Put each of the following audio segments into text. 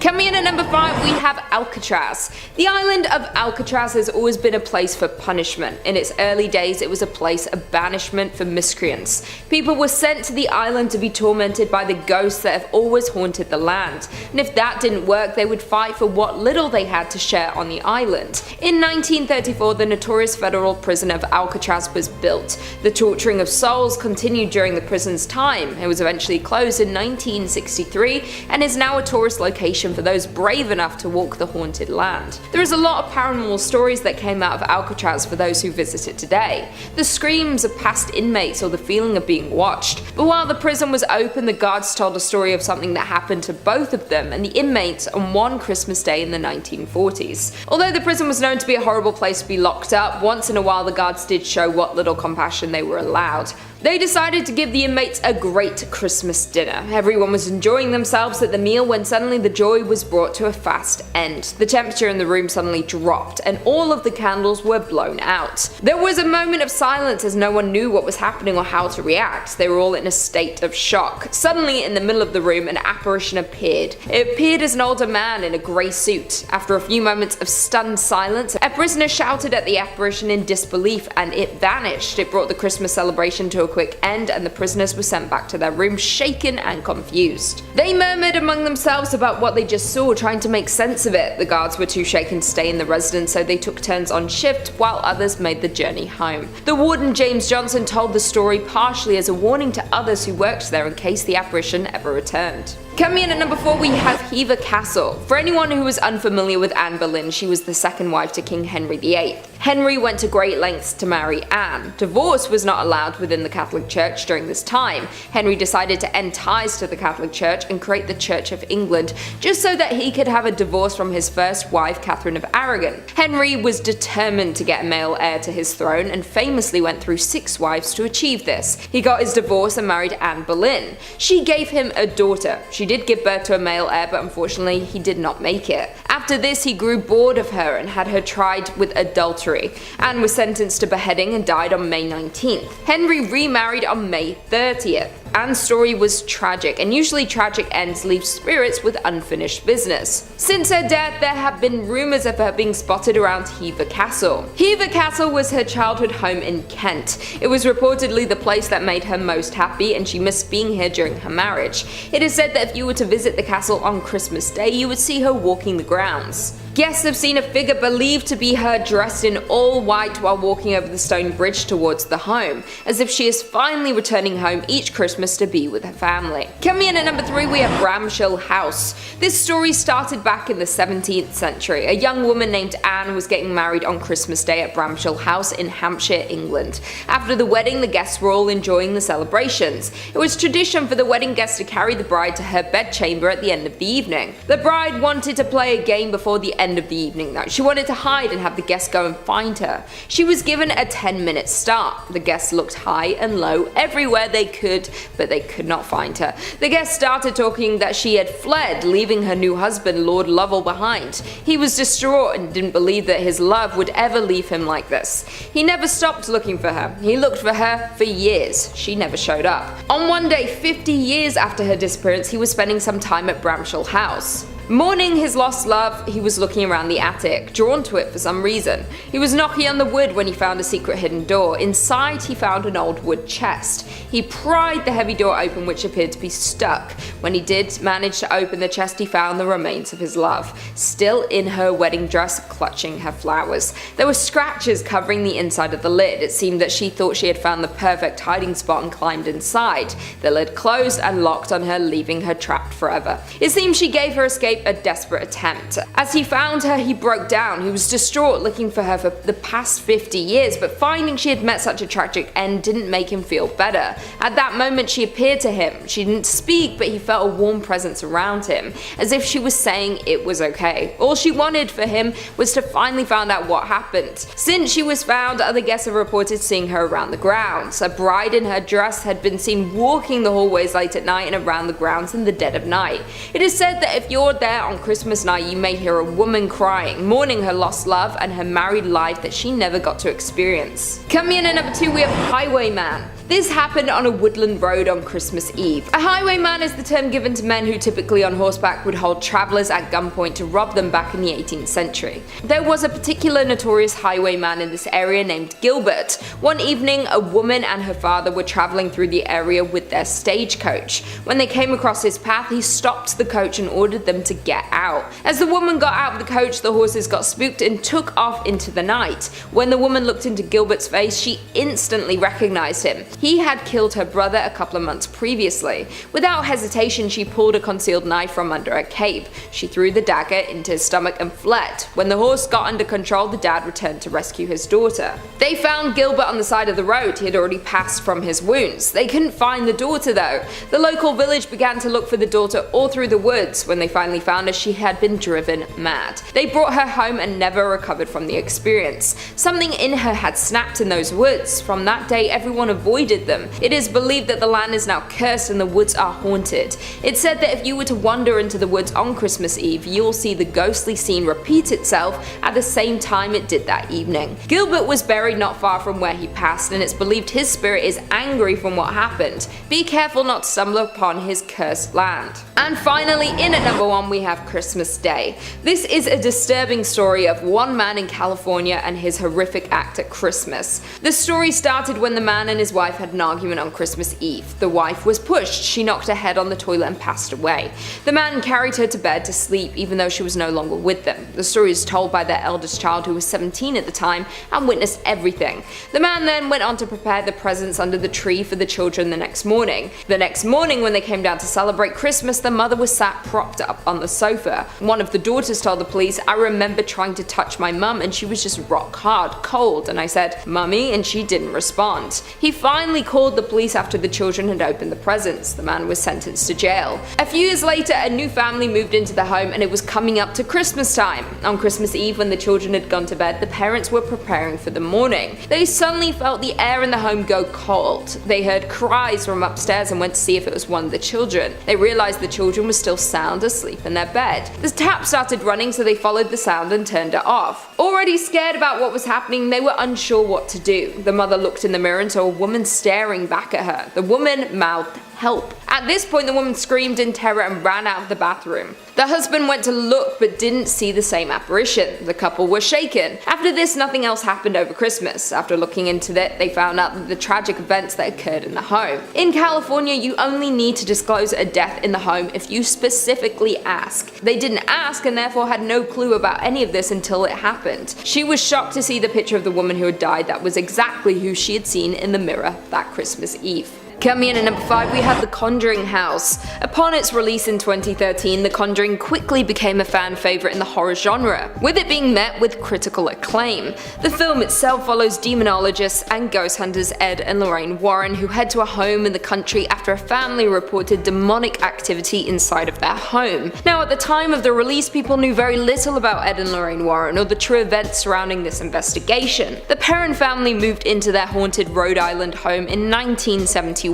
Coming in at number 5, we have Alcatraz. The island of Alcatraz has always been a place for punishment. In its early days, it was a place of banishment for miscreants. People were sent to the island to be tormented by the ghosts that have always haunted the land. And if that didn't work, they would fight for what little they had to share on the island. In 1934, the notorious federal prison of Alcatraz was built. The torturing of souls continued during the prison's time. It was eventually closed in 1963 and is now a tourist location for those brave enough to walk the haunted land. There is a lot of paranormal stories that came out of Alcatraz for those who visit it today. The screams of past inmates or the feeling of being watched. But while the prison was open, the guards told a story of something that happened to both of them and the inmates on one Christmas day in the 1940s. Although the prison was known to be a horrible place to be locked up, once in a while the guards did show what little compassion they were allowed. They decided to give the inmates a great Christmas dinner. Everyone was enjoying themselves at the meal when suddenly the joy was brought to a fast end. The temperature in the room suddenly dropped and all of the candles were blown out. There was a moment of silence as no one knew what was happening or how to react. They were all in a state of shock. Suddenly, in the middle of the room, an apparition appeared. It appeared as an older man in a grey suit. After a few moments of stunned silence, a prisoner shouted at the apparition in disbelief and it vanished. It brought the Christmas celebration to a quick end and the prisoners were sent back to their rooms shaken and confused. They murmured among themselves about what they just saw, trying to make sense of it. The guards were too shaken to stay in the residence, so they took turns on shift while others made the journey home. The warden James Johnson told the story partially as a warning to others who worked there in case the apparition ever returned. Coming in at number 4, we have Hever Castle. For anyone who is unfamiliar with Anne Boleyn, she was the second wife to King Henry VIII. Henry went to great lengths to marry Anne. Divorce was not allowed within the Catholic Church during this time. Henry decided to end ties to the Catholic Church and create the Church of England, just so that he could have a divorce from his first wife, Catherine of Aragon. Henry was determined to get a male heir to his throne and famously went through 6 wives to achieve this. He got his divorce and married Anne Boleyn. She gave him a daughter. She did give birth to a male heir, but unfortunately he did not make it. After this, he grew bored of her and had her tried with adultery. Anne was sentenced to beheading and died on May 19th. Henry remarried on May 30th. Anne's story was tragic, and usually tragic ends leave spirits with unfinished business. Since her death, there have been rumours of her being spotted around Hever Castle. Hever Castle was her childhood home in Kent. It was reportedly the place that made her most happy, and she missed being here during her marriage. It is said that if you were to visit the castle on Christmas Day, you would see her walking the grounds. Guests have seen a figure believed to be her dressed in all white while walking over the stone bridge towards the home, as if she is finally returning home each Christmas to be with her family. Coming in at number 3, we have Bramshill House. This story started back in the 17th century. A young woman named Anne was getting married on Christmas Day at Bramshill House in Hampshire, England. After the wedding, the guests were all enjoying the celebrations. It was tradition for the wedding guests to carry the bride to her bedchamber at the end of the evening. The bride wanted to play a game before the end of the evening though. She wanted to hide and have the guests go and find her. She was given a 10-minute start. The guests looked high and low everywhere they could, but they could not find her. The guests started talking that she had fled, leaving her new husband, Lord Lovell, behind. He was distraught and didn't believe that his love would ever leave him like this. He never stopped looking for her. He looked for her for years. She never showed up. On one day, 50 years after her disappearance, he was spending some time at Bramshill House. Mourning his lost love, he was looking around the attic, drawn to it for some reason. He was knocking on the wood when he found a secret hidden door. Inside, he found an old wood chest. He pried the heavy door open, which appeared to be stuck. When he did manage to open the chest, he found the remains of his love, still in her wedding dress, clutching her flowers. There were scratches covering the inside of the lid. It seemed that she thought she had found the perfect hiding spot and climbed inside. The lid closed and locked on her, leaving her trapped forever. It seems she gave her escape a desperate attempt. As he found her, he broke down. He was distraught, looking for her for the past 50 years, but finding she had met such a tragic end didn't make him feel better. At that moment, she appeared to him. She didn't speak, but he felt a warm presence around him, as if she was saying it was okay. All she wanted for him was to finally find out what happened. Since she was found, other guests have reported seeing her around the grounds. A bride in her dress had been seen walking the hallways late at night and around the grounds in the dead of night. It is said that if you're there on Christmas night, you may hear a woman crying, mourning her lost love and her married life that she never got to experience. Coming in at number 2, we have Highwayman. This happened on a woodland road on Christmas Eve. A highwayman is the term given to men who typically on horseback would hold travelers at gunpoint to rob them back in the 18th century. There was a particular notorious highwayman in this area named Gilbert. One evening, a woman and her father were traveling through the area with their stagecoach. When they came across his path, he stopped the coach and ordered them to get out. As the woman got out of the coach, the horses got spooked and took off into the night. When the woman looked into Gilbert's face, she instantly recognized him. He had killed her brother a couple of months previously. Without hesitation, she pulled a concealed knife from under her cape. She threw the dagger into his stomach and fled. When the horse got under control, the dad returned to rescue his daughter. They found Gilbert on the side of the road. He had already passed from his wounds. They couldn't find the daughter though. The local village began to look for the daughter all through the woods. When they finally found her, she had been driven mad. They brought her home and never recovered from the experience. Something in her had snapped in those woods. From that day, everyone avoided them. It is believed that the land is now cursed and the woods are haunted. It's said that if you were to wander into the woods on Christmas Eve, you'll see the ghostly scene repeat itself at the same time it did that evening. Gilbert was buried not far from where he passed, and it's believed his spirit is angry from what happened. Be careful not to stumble upon his cursed land. And finally, in at number 1, we have Christmas Day. This is a disturbing story of one man in California and his horrific act at Christmas. The story started when the man and his wife had an argument on Christmas Eve. The wife was pushed, she knocked her head on the toilet and passed away. The man carried her to bed to sleep even though she was no longer with them. The story is told by their eldest child, who was 17 at the time and witnessed everything. The man then went on to prepare the presents under the tree for the children the next morning. The next morning, when they came down to celebrate Christmas, the mother was sat propped up on the sofa. One of the daughters told the police, "I remember trying to touch my mum and she was just rock hard, cold, and I said, 'Mummy,' and she didn't respond." He finally called the police after the children had opened the presents. The man was sentenced to jail. A few years later, a new family moved into the home and it was coming up to Christmas time. On Christmas Eve, when the children had gone to bed, the parents were preparing for the morning. They suddenly felt the air in the home go cold. They heard cries from upstairs and went to see if it was one of the children. They realized the children were still sound asleep in their bed. The tap started running, so they followed the sound and turned it off. Already scared about what was happening, they were unsure what to do. The mother looked in the mirror and saw a woman staring back at her. The woman mouthed, "Help." At this point, the woman screamed in terror and ran out of the bathroom. The husband went to look but didn't see the same apparition. The couple were shaken. After this, nothing else happened over Christmas. After looking into it, they found out the tragic events that occurred in the home. In California, you only need to disclose a death in the home if you specifically ask. They didn't ask and therefore had no clue about any of this until it happened. She was shocked to see the picture of the woman who had died. That was exactly who she had seen in the mirror that Christmas Eve. Coming in at number 5, we have The Conjuring House. Upon its release in 2013, The Conjuring quickly became a fan favourite in the horror genre, with it being met with critical acclaim. The film itself follows demonologists and ghost hunters Ed and Lorraine Warren, who head to a home in the country after a family reported demonic activity inside of their home. Now, at the time of the release, people knew very little about Ed and Lorraine Warren or the true events surrounding this investigation. The Perron family moved into their haunted Rhode Island home in 1971.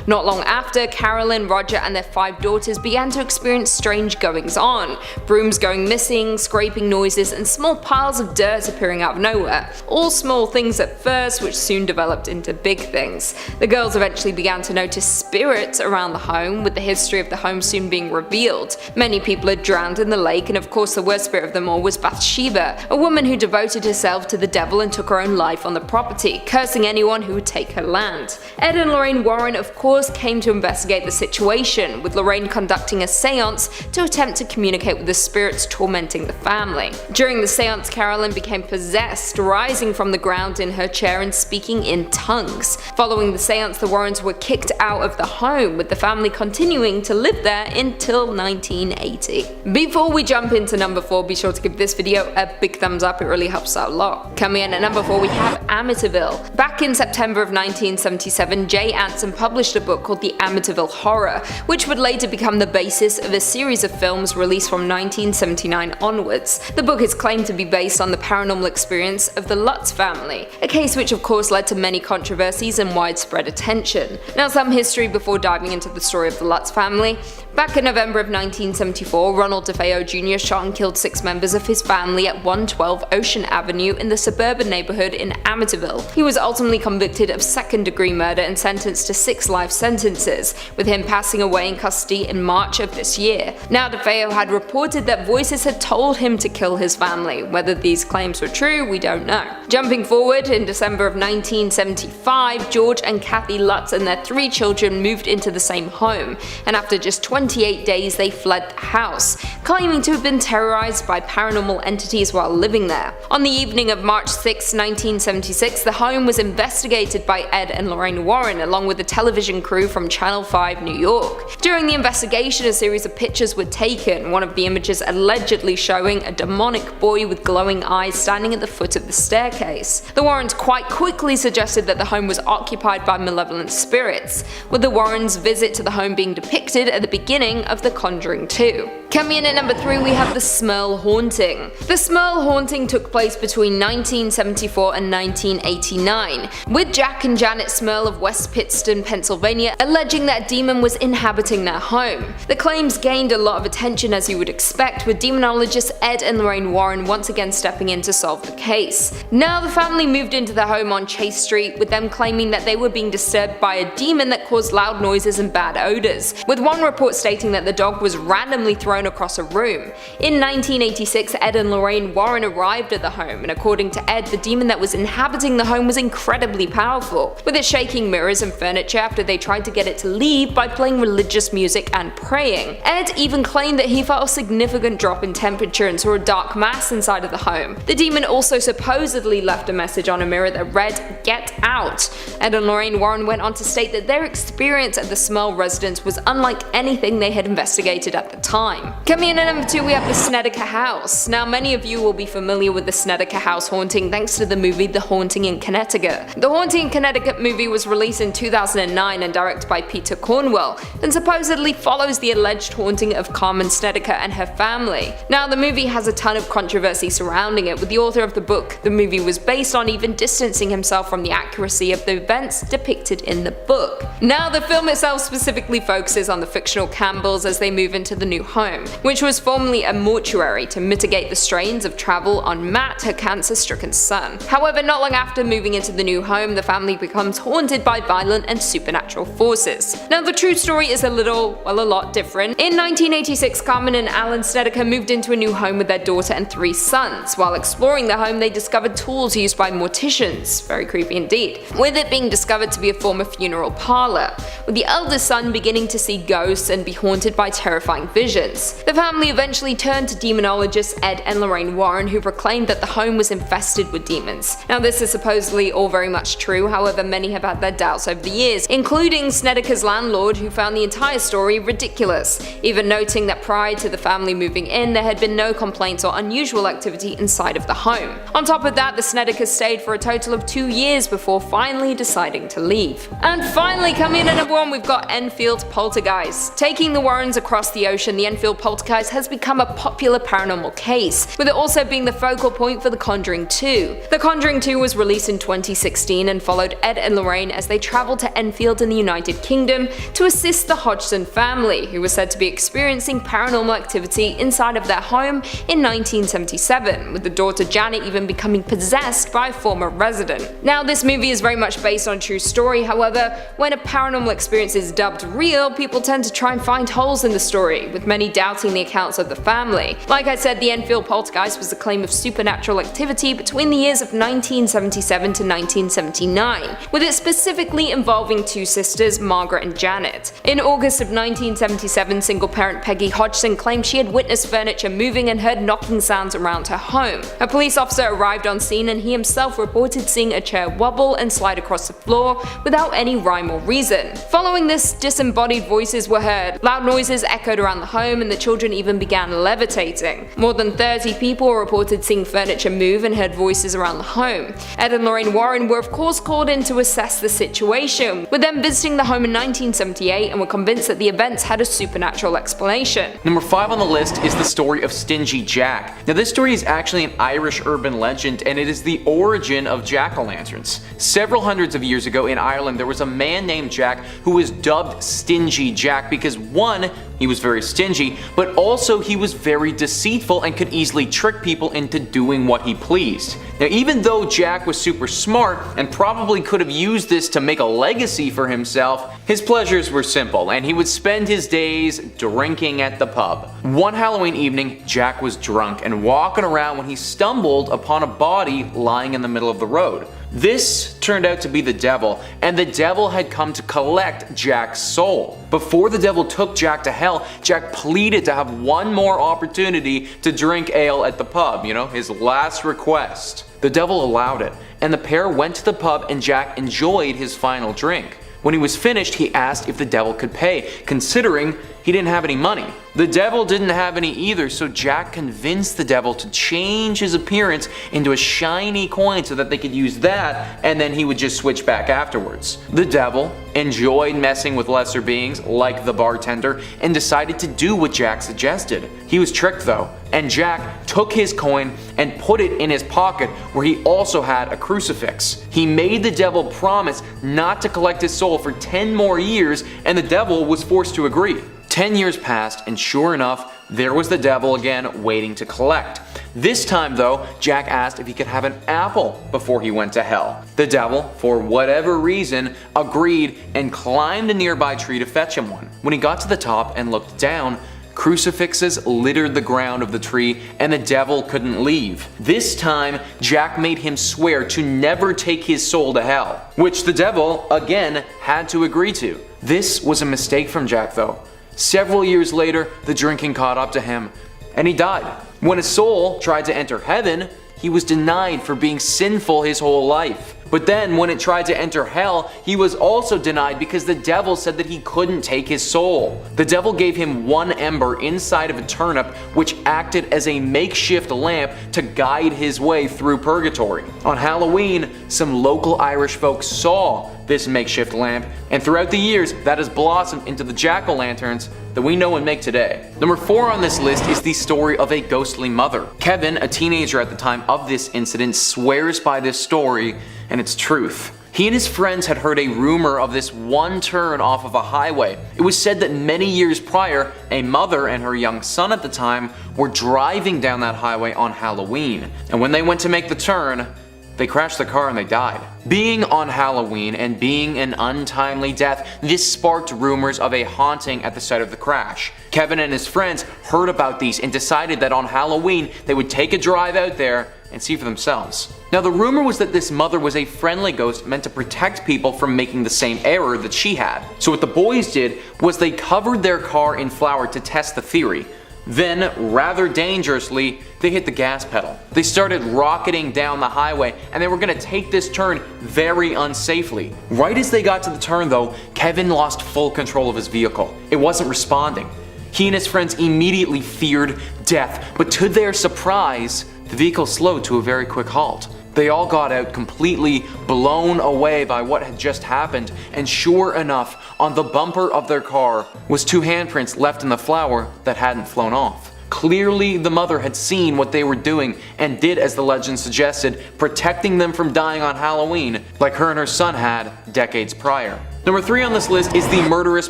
Not long after, Carolyn, Roger, and their 5 daughters began to experience strange goings-on. Brooms going missing, scraping noises, and small piles of dirt appearing out of nowhere. All small things at first, which soon developed into big things. The girls eventually began to notice spirits around the home, with the history of the home soon being revealed. Many people had drowned in the lake, and of course the worst spirit of them all was Bathsheba, a woman who devoted herself to the devil and took her own life on the property, cursing anyone who would take her land. Ed and Lorraine Warren, of course, came to investigate the situation, with Lorraine conducting a seance to attempt to communicate with the spirits tormenting the family. During the seance, Carolyn became possessed, rising from the ground in her chair and speaking in tongues. Following the seance, the Warrens were kicked out of the home, with the family continuing to live there until 1980. Before we jump into number 4, be sure to give this video a big thumbs up, it really helps out a lot. Coming in at number 4, we have Amityville. Back in September of 1977, Jay Anson romance and published a book called the Amityville Horror, which would later become the basis of a series of films released from 1979 onwards. The book is claimed to be based on the paranormal experience of the Lutz family, a case which of course led to many controversies and widespread attention. Now, some history before diving into the story of the Lutz family. Back in November of 1974, Ronald DeFeo Jr. shot and killed 6 members of his family at 112 Ocean Avenue in the suburban neighborhood in Amityville. He was ultimately convicted of second-degree murder and sentenced to 6 life sentences, with him passing away in custody in March of this year. Now, DeFeo had reported that voices had told him to kill his family. Whether these claims were true, we don't know. Jumping forward, in December of 1975, George and Kathy Lutz and their 3 children moved into the same home, and after just 28 days they fled the house, claiming to have been terrorized by paranormal entities while living there. On the evening of March 6, 1976, the home was investigated by Ed and Lorraine Warren along with a television crew from Channel 5 New York. During the investigation, a series of pictures were taken, one of the images allegedly showing a demonic boy with glowing eyes standing at the foot of the staircase. The Warrens quite quickly suggested that the home was occupied by malevolent spirits, with the Warrens' visit to the home being depicted at the beginning of The Conjuring 2. Coming in at number 3, we have the Smurl Haunting. The Smurl Haunting took place between 1974 and 1989, with Jack and Janet Smurl of West Pittston, Pennsylvania, alleging that a demon was inhabiting their home. The claims gained a lot of attention, as you would expect, with demonologists Ed and Lorraine Warren once again stepping in to solve the case. Now, the family moved into their home on Chase Street, with them claiming that they were being disturbed by a demon that caused loud noises and bad odors, with one report stating that the dog was randomly thrown across a room. In 1986, Ed and Lorraine Warren arrived at the home, and according to Ed, the demon that was inhabiting the home was incredibly powerful, with it shaking mirrors and furniture after they tried to get it to leave by playing religious music and praying. Ed even claimed that he felt a significant drop in temperature and saw a dark mass inside of the home. The demon also supposedly left a message on a mirror that read, "Get out." Ed and Lorraine Warren went on to state that their experience at the Smurl residence was unlike anything they had investigated at the time. Coming in at number 2, we have the Snedeker House. Now, many of you will be familiar with the Snedeker House haunting thanks to the movie The Haunting in Connecticut. The Haunting in Connecticut movie was released in 2009 and directed by Peter Cornwell, and supposedly follows the alleged haunting of Carmen Snedeker and her family. Now, the movie has a ton of controversy surrounding it, with the author of the book the movie was based on even distancing himself from the accuracy of the events depicted in the book. Now, the film itself specifically focuses on the fictional Campbells as they move into the new home, which was formerly a mortuary to mitigate the strains of travel on Matt, her cancer-stricken son. However, not long after moving into the new home, the family becomes haunted by violent and supernatural forces. Now, the true story is a lot different. In 1986, Carmen and Alan Snedeker moved into a new home with their daughter and 3 sons. While exploring the home, they discovered tools used by morticians. Very creepy indeed. With it being discovered to be a former funeral parlor, with the eldest son beginning to see ghosts and be haunted by terrifying visions. The family eventually turned to demonologists Ed and Lorraine Warren, who proclaimed that the home was infested with demons. Now, this is supposedly all very much true, however many have had their doubts over the years, including Snedeker's landlord, who found the entire story ridiculous, even noting that prior to the family moving in, there had been no complaints or unusual activity inside of the home. On top of that, the Snedekers stayed for a total of 2 years before finally deciding to leave. And finally, coming in at number 1, we've got Enfield Poltergeist. Taking the Warrens across the ocean, the Enfield Poltergeist has become a popular paranormal case, with it also being the focal point for The Conjuring 2. The Conjuring 2 was released in 2016 and followed Ed and Lorraine as they traveled to Enfield in the United Kingdom to assist the Hodgson family, who was said to be experiencing paranormal activity inside of their home in 1977, with the daughter Janet even becoming possessed by a former resident. Now, this movie is very much based on a true story. However, when a paranormal experience is dubbed real, people tend to try and find holes in the story, with many doubting the accounts of the family. Like I said, the Enfield Poltergeist was a claim of supernatural activity between the years of 1977 to 1979, with it specifically involving 2 sisters, Margaret and Janet. In August of 1977, single-parent Peggy Hodgson claimed she had witnessed furniture moving and heard knocking sounds around her home. A police officer arrived on scene and he himself reported seeing a chair wobble and slide across the floor without any rhyme or reason. Following this, disembodied voices were heard, loud noises echoed around the home, and the children even began levitating. More than 30 people were reported seeing furniture move and heard voices around the home. Ed and Lorraine Warren were of course called in to assess the situation, with them visiting the home in 1978 and were convinced that the events had a supernatural explanation. Number 5 on the list is the story of Stingy Jack. Now this story is actually an Irish urban legend, and it is the origin of jack-o'-lanterns. Several hundreds of years ago in Ireland, there was a man named Jack who was dubbed Stingy Jack because 1, he was very stingy, but also he was very deceitful and could easily trick people into doing what he pleased. Now even though Jack was super smart and probably could have used this to make a legacy for himself, his pleasures were simple and he would spend his days drinking at the pub. One Halloween evening, Jack was drunk and walking around when he stumbled upon a body lying in the middle of the road. This turned out to be the devil, and the devil had come to collect Jack's soul. Before the devil took Jack to hell, Jack pleaded to have one more opportunity to drink ale at the pub, his last request. The devil allowed it, and the pair went to the pub and Jack enjoyed his final drink. When he was finished, he asked if the devil could pay, considering he didn't have any money. The devil didn't have any either, so Jack convinced the devil to change his appearance into a shiny coin so that they could use that, and then he would just switch back afterwards. The devil enjoyed messing with lesser beings like the bartender and decided to do what Jack suggested. He was tricked though, and Jack took his coin and put it in his pocket where he also had a crucifix. He made the devil promise not to collect his soul for 10 more years, and the devil was forced to agree. 10 years passed, and sure enough, there was the devil again waiting to collect. This time though, Jack asked if he could have an apple before he went to hell. The devil, for whatever reason, agreed and climbed a nearby tree to fetch him one. When he got to the top and looked down, crucifixes littered the ground of the tree and the devil couldn't leave. This time, Jack made him swear to never take his soul to hell, which the devil, again, had to agree to. This was a mistake from Jack though. Several years later, the drinking caught up to him, and he died. When his soul tried to enter heaven, he was denied for being sinful his whole life. But then when it tried to enter hell, he was also denied because the devil said that he couldn't take his soul. The devil gave him one ember inside of a turnip, which acted as a makeshift lamp to guide his way through purgatory. On Halloween, some local Irish folks saw this makeshift lamp, and throughout the years, that has blossomed into the jack-o'-lanterns that we know and make today. Number 4 on this list is the story of a ghostly mother. Kevin, a teenager at the time of this incident, swears by this story and its truth. He and his friends had heard a rumor of this one turn off of a highway. It was said that many years prior, a mother and her young son at the time were driving down that highway on Halloween, and when they went to make the turn, they crashed the car and they died. Being on Halloween and being an untimely death, this sparked rumors of a haunting at the site of the crash. Kevin and his friends heard about these and decided that on Halloween they would take a drive out there and see for themselves. Now the rumor was that this mother was a friendly ghost meant to protect people from making the same error that she had. So what the boys did was they covered their car in flour to test the theory. Then, rather dangerously, they hit the gas pedal. They started rocketing down the highway, and they were going to take this turn very unsafely. Right as they got to the turn though, Kevin lost full control of his vehicle. It wasn't responding. He and his friends immediately feared death, but to their surprise, the vehicle slowed to a very quick halt. They all got out completely blown away by what had just happened, and sure enough, on the bumper of their car was 2 handprints left in the flour that hadn't flown off. Clearly, the mother had seen what they were doing and did as the legend suggested, protecting them from dying on Halloween like her and her son had decades prior. Number 3 on this list is the murderous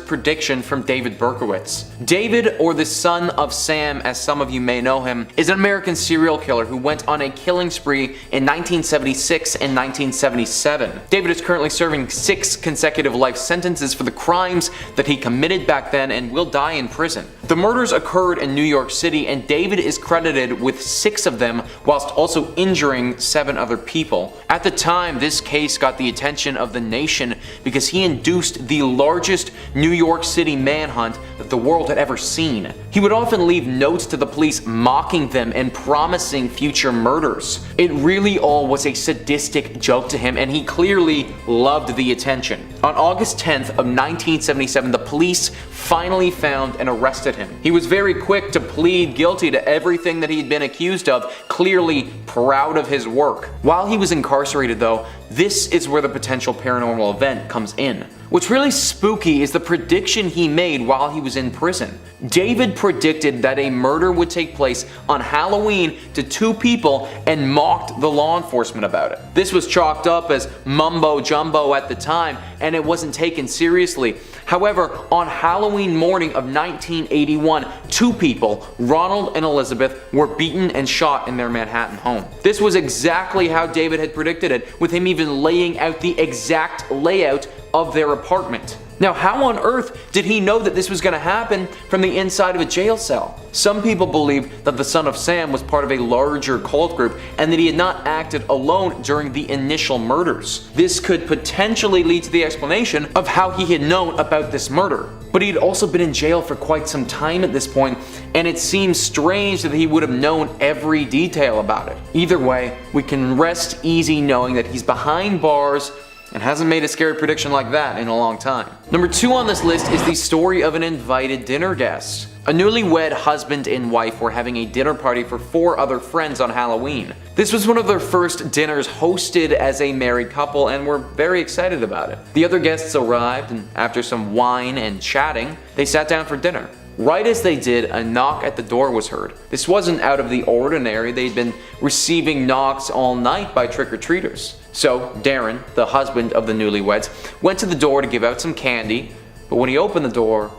prediction from David Berkowitz. David, or the son of Sam as some of you may know him, is an American serial killer who went on a killing spree in 1976 and 1977. David is currently serving 6 consecutive life sentences for the crimes that he committed back then and will die in prison. The murders occurred in New York City, and David is credited with 6 of them whilst also injuring 7 other people. At the time, this case got the attention of the nation because he and induced the largest New York City manhunt that the world had ever seen. He would often leave notes to the police mocking them and promising future murders. It really all was a sadistic joke to him, and he clearly loved the attention. On August 10th of 1977, the police finally found and arrested him. He was very quick to plead guilty to everything that he'd been accused of, clearly proud of his work. While he was incarcerated though, this is where the potential paranormal event comes in. What's really spooky is the prediction he made while he was in prison. David predicted that a murder would take place on Halloween to 2 people and mocked the law enforcement about it. This was chalked up as mumbo jumbo at the time, and it wasn't taken seriously. However, on Halloween morning of 1981, 2 people, Ronald and Elizabeth, were beaten and shot in their Manhattan home. This was exactly how David had predicted it, with him even laying out the exact layout of their apartment. Now, how on earth did he know that this was going to happen from the inside of a jail cell? Some people believe that the Son of Sam was part of a larger cult group and that he had not acted alone during the initial murders. This could potentially lead to the explanation of how he had known about this murder. But he'd also been in jail for quite some time at this point, and it seems strange that he would have known every detail about it. Either way, we can rest easy knowing that he's behind bars and hasn't made a scary prediction like that in a long time. Number 2 on this list is the story of an invited dinner guest. A newlywed husband and wife were having a dinner party for 4 other friends on Halloween. This was one of their first dinners hosted as a married couple, and were very excited about it. The other guests arrived, and after some wine and chatting, they sat down for dinner. Right as they did, a knock at the door was heard. This wasn't out of the ordinary. They'd been receiving knocks all night by trick-or-treaters. So Darren, the husband of the newlyweds, went to the door to give out some candy, but when he opened the door,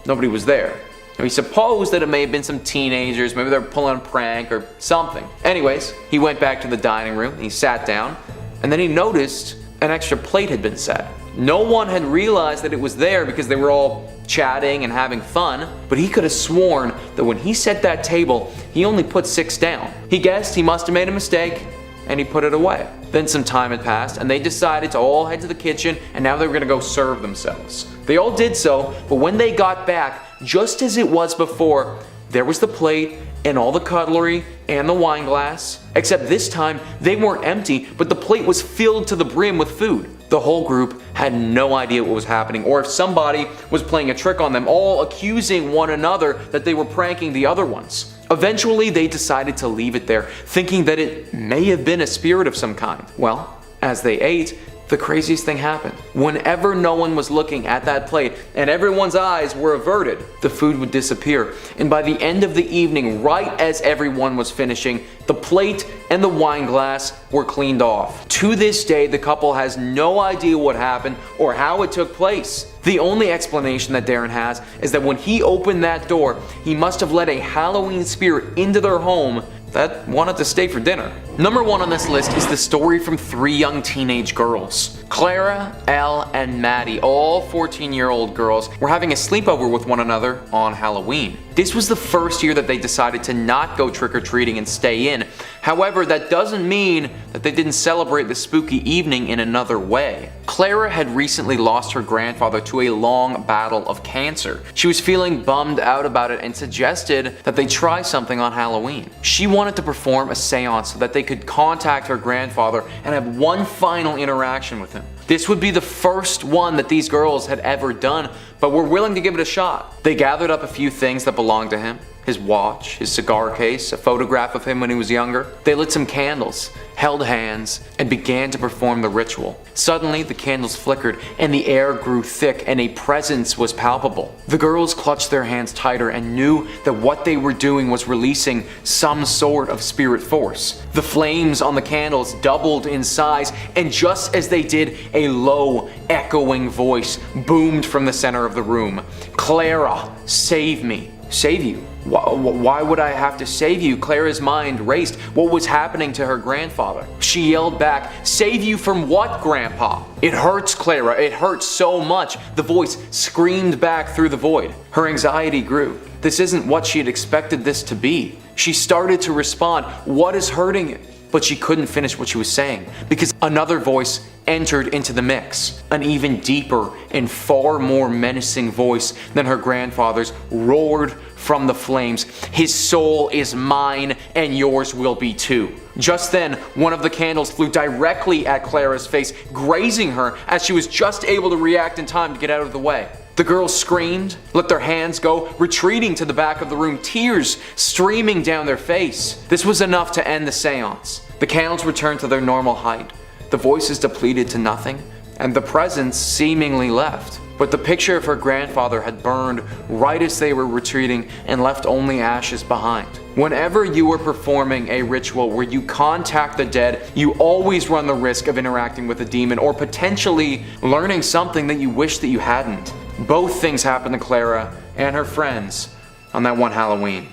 nobody was there. Now, he supposed that it may have been some teenagers, maybe they were pulling a prank or something. Anyways, he went back to the dining room, and he sat down, and then he noticed an extra plate had been set. No one had realized that it was there because they were all chatting and having fun, but he could have sworn that when he set that table, he only put 6 down. He guessed he must have made a mistake, and he put it away. Then some time had passed, and they decided to all head to the kitchen, and now they were gonna go serve themselves. They all did so, but when they got back, just as it was before, there was the plate and all the cutlery and the wine glass, except this time they weren't empty, but the plate was filled to the brim with food. The whole group had no idea what was happening, or if somebody was playing a trick on them, all accusing one another that they were pranking the other ones. Eventually, they decided to leave it there, thinking that it may have been a spirit of some kind. Well, as they ate, the craziest thing happened. Whenever no one was looking at that plate and everyone's eyes were averted, the food would disappear. And by the end of the evening, right as everyone was finishing, the plate and the wine glass were cleaned off. To this day, the couple has no idea what happened or how it took place. The only explanation that Darren has is that when he opened that door, he must have let a Halloween spirit into their home that wanted to stay for dinner. Number 1 on this list is the story from 3 young teenage girls. Clara, Elle, and Maddie, all 14-year-old girls, were having a sleepover with one another on Halloween. This was the first year that they decided to not go trick-or-treating and stay in. However, that doesn't mean that they didn't celebrate the spooky evening in another way. Clara had recently lost her grandfather to a long battle of cancer. She was feeling bummed out about it and suggested that they try something on Halloween. She wanted to perform a seance so that they could contact her grandfather and have one final interaction with him. This would be the first one that these girls had ever done, but were willing to give it a shot. They gathered up a few things that belonged to him. His watch, his cigar case, a photograph of him when he was younger. They lit some candles, held hands, and began to perform the ritual. Suddenly, the candles flickered and the air grew thick and a presence was palpable. The girls clutched their hands tighter and knew that what they were doing was releasing some sort of spirit force. The flames on the candles doubled in size, and just as they did, a low, echoing voice boomed from the center of the room. "Clara, save me." Save you? Why would I have to save you? Clara's mind raced. What was happening to her grandfather? She yelled back, "Save you from what, Grandpa?" "It hurts, Clara. It hurts so much." The voice screamed back through the void. Her anxiety grew. This isn't what she had expected this to be. She started to respond. "What is hurting you?" But she couldn't finish what she was saying because another voice entered into the mix. An even deeper and far more menacing voice than her grandfather's roared from the flames. "His soul is mine and yours will be too." Just then, one of the candles flew directly at Clara's face, grazing her as she was just able to react in time to get out of the way. The girls screamed, let their hands go, retreating to the back of the room, tears streaming down their face. This was enough to end the seance. The candles returned to their normal height, the voices depleted to nothing, and the presence seemingly left. But the picture of her grandfather had burned right as they were retreating and left only ashes behind. Whenever you are performing a ritual where you contact the dead, you always run the risk of interacting with a demon or potentially learning something that you wish that you hadn't. Both things happened to Clara and her friends on that one Halloween.